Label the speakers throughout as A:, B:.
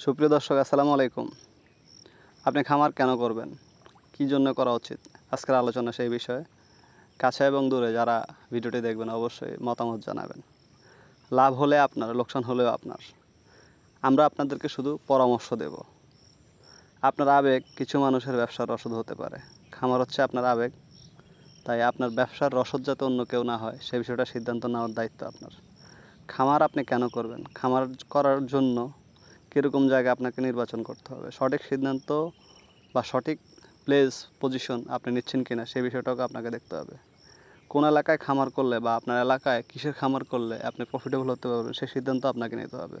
A: সুপ্রিয় দর্শক, আসসালামু আলাইকুম। আপনি খামার কেন করবেন, কী জন্য করা উচিত, আজকের আলোচনা সেই বিষয়ে। কাছে এবং দূরে যারা ভিডিওটি দেখবেন অবশ্যই মতামত জানাবেন। লাভ হলে আপনার, লোকসান হলেও আপনার। আমরা আপনাদেরকে শুধু পরামর্শ দেব। আপনার আবেগ কিছু মানুষের ব্যবসার রসদ হতে পারে। খামার হচ্ছে আপনার আবেগ, তাই আপনার ব্যবসার রসদ যাতে অন্য কেউ না হয় সে বিষয়টা সিদ্ধান্ত নেওয়ার দায়িত্ব আপনার। খামার আপনি কেন করবেন, খামার করার জন্য কীরকম জায়গা আপনাকে নির্বাচন করতে হবে, সঠিক সিদ্ধান্ত বা সঠিক প্লেস পজিশন আপনি নিচ্ছেন কিনা সেই বিষয়টাকে আপনাকে দেখতে হবে। কোন এলাকায় খামার করলে বা আপনার এলাকায় কিসের খামার করলে আপনি প্রফিটেবল হতে পারবেন সেই সিদ্ধান্ত আপনাকে নিতে হবে।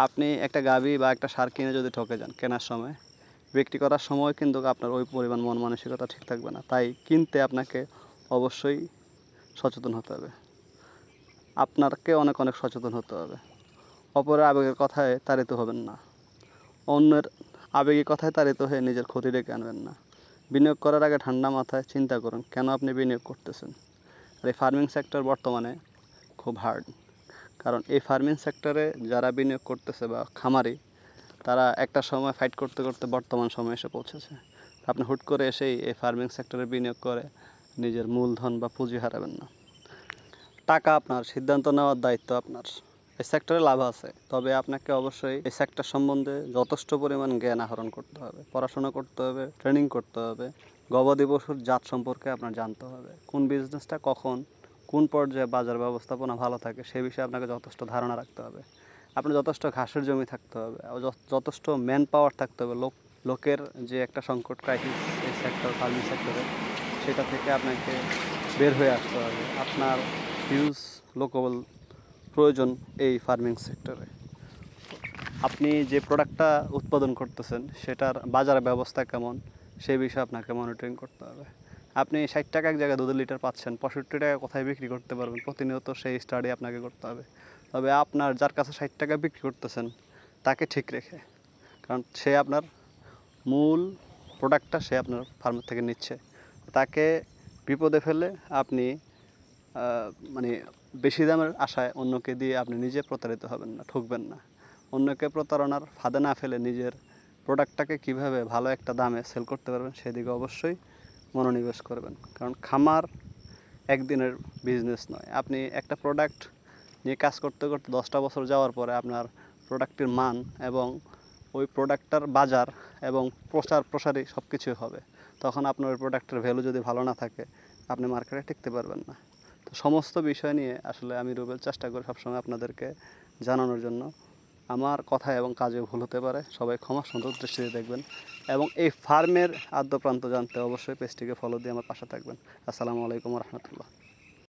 A: আপনি একটা গাভী বা একটা ষাঁড় কিনে যদি ঠকে যান কেনার সময়, বিক্রি করার সময় কিন্তু আপনার ওই পরিমাণ মন মানসিকতা ঠিক থাকবে না। তাই কিনতে আপনাকে অবশ্যই সচেতন হতে হবে। আপনাকে অনেক অনেক সচেতন হতে হবে। অপরের আবেগের কথায় তাড়িত হবেন না। অন্যের আবেগী কথায় তাড়িত হয়ে নিজের ক্ষতি ডেকে আনবেন না। বিনিয়োগ করার আগে ঠান্ডা মাথায় চিন্তা করুন কেন আপনি বিনিয়োগ করতেছেন। আর এই ফার্মিং সেক্টর বর্তমানে খুব হার্ড, কারণ এই ফার্মিং সেক্টরে যারা বিনিয়োগ করতেছে বা খামারি, তারা একটা সময় ফাইট করতে করতে বর্তমান সময়ে এসে পৌঁছেছে। আপনি হুট করে এসেই এই ফার্মিং সেক্টরে বিনিয়োগ করে নিজের মূলধন বা পুঁজি হারাবেন না। টাকা আপনার, সিদ্ধান্ত নেওয়ার দায়িত্ব আপনার। এই সেক্টরে লাভ আছে, তবে আপনাকে অবশ্যই এই সেক্টর সম্বন্ধে যথেষ্ট পরিমাণ জ্ঞান আহরণ করতে হবে, পড়াশোনা করতে হবে, ট্রেনিং করতে হবে। গবাদি পশুর জাত সম্পর্কে আপনার জানতে হবে, কোন বিজনেসটা কখন কোন পর্যায়ে বাজার ব্যবস্থাপনা ভালো থাকে সে বিষয়ে আপনাকে যথেষ্ট ধারণা রাখতে হবে। আপনার যথেষ্ট ঘাসের জমি থাকতে হবে, যথেষ্ট ম্যান পাওয়ার থাকতে হবে। লোকের যে একটা সংকট ক্রাইসিস এই সেক্টর, ফার্মিং সেক্টরে, সেটা থেকে আপনাকে বের হয়ে আসতে হবে। আপনার হিউজ লোকবল প্রয়োজন এই ফার্মিং সেক্টরে। আপনি যে প্রোডাক্টটা উৎপাদন করতেছেন সেটার বাজার ব্যবস্থা কেমন সেই বিষয়ে আপনাকে মনিটরিং করতে হবে। আপনি 60 টাকা এক জায়গায় দুধের লিটার পাচ্ছেন, 65 টাকা কোথায় বিক্রি করতে পারবেন প্রতিনিয়ত সেই স্টাডি আপনাকে করতে হবে। তবে আপনার যার কাছে 60 টাকা বিক্রি করতেছেন তাকে ঠিক রেখে, কারণ সে আপনার মূল প্রোডাক্টটা সে আপনার ফার্ম থেকে নিচ্ছে, তাকে বিপদে ফেলে আপনি মানে বেশি দামের আশায় অন্যকে দিয়ে আপনি নিজে প্রতারিত হবেন না, ঠকবেন না। অন্যকে প্রতারণার ফাঁদে না ফেলে নিজের প্রোডাক্টটাকে কীভাবে ভালো একটা দামে সেল করতে পারবেন সেদিকে অবশ্যই মনোনিবেশ করবেন। কারণ খামার একদিনের বিজনেস নয়। আপনি একটা প্রোডাক্ট নিয়ে কাজ করতে করতে 10টা বছর যাওয়ার পরে আপনার প্রোডাক্টের মান এবং ওই প্রোডাক্টটার বাজার এবং প্রচার প্রসারই সব কিছুই হবে। তখন আপনার ওই প্রোডাক্টের ভ্যালু যদি ভালো না থাকে আপনি মার্কেটে টিকতে পারবেন না। তো সমস্ত বিষয় নিয়ে আসলে আমি রুবেল চেষ্টা করি সবসময় আপনাদেরকে জানানোর জন্য। আমার কথা এবং কাজে ভুল হতে পারে, সবাই ক্ষমা সুন্দর দৃষ্টিতে দেখবেন এবং এই ফার্মের আদ্যপ্রান্ত জানতে অবশ্যই পেজটিকে ফলো দিয়ে আমার পাশে থাকবেন। আসসালামু আলাইকুম রহমতুল্লাহ।